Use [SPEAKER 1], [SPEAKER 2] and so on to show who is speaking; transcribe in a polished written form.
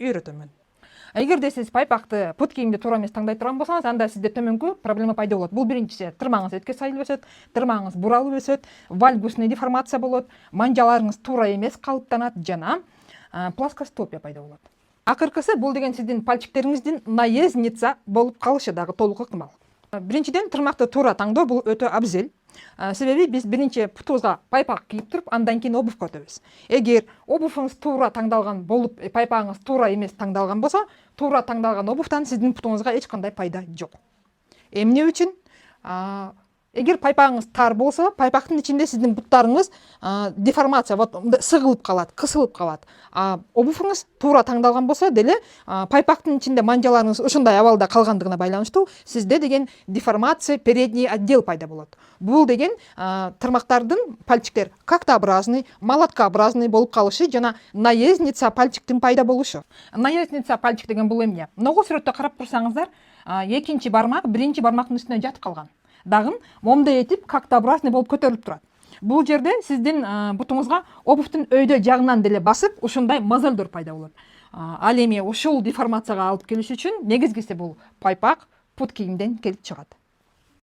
[SPEAKER 1] үйрөтөмүн. Эгерде сиз пайпакты пут кийимди туура эмес таңдай турган болсоңуз, анда сизде төмөнкү проблема пайда болот. Бул биринчиси, тырмагыңыз өткө сайылып өсөт, тырмагыңыз буралып өсөт, вальгусный деформация болот, манжаларыңыз туура эмес калыптанат жана плоскостопия пайда болот. Акыркысы бул деген сиздин пальчиктериңиздин наездница болуп калышы дагы толук ыктымал. Биринчиден, тырмакты туура таңдоо бул өтө абзел. Себеби биз биринчи путубузга пайпак кийип туруп, андан кийин обувка өтөбүз. Эгер обувуңуз туура таңдалган болуп, пайпагыңыз туура эмес таңдалган болсо, туура таңдалган обувтан сиздин путуңузга эч кандай пайда жок. Эмне үчүн? Эгер пайпагыңыз тар болсо, пайпактын ичинде сиздин буттарыңыз деформация, вот сыгылып калат, кысылып калат. Обувуңуз туура таңдалган болсо деле, пайпактын ичинде манжаларыңыз ошондой абалда калгандыгына байланыштуу сизде деген деформация, передний отдел пайда болот. Бул деген тырмактардын, пальчиктер кактообразный, молоткообразный болуп калышы жана наездница пальчиктин пайда болушу. Наездница пальчик деген бул эмне? Могу сүрөттө карап турсаңыздар, экинчи бармак биринчи бармактын үстүнө жатып калган. Дагы момундай этип кактообразный болуп көтөрүлүп турат. Бул жерде сиздин бутуңузга обувтун өйдө жагынан деле басып, ушундай мозольдор пайда болот. Ал эми ушул деформацияга алып келиш үчүн негизгиси бул пайпак пут кийимден келип чыгат.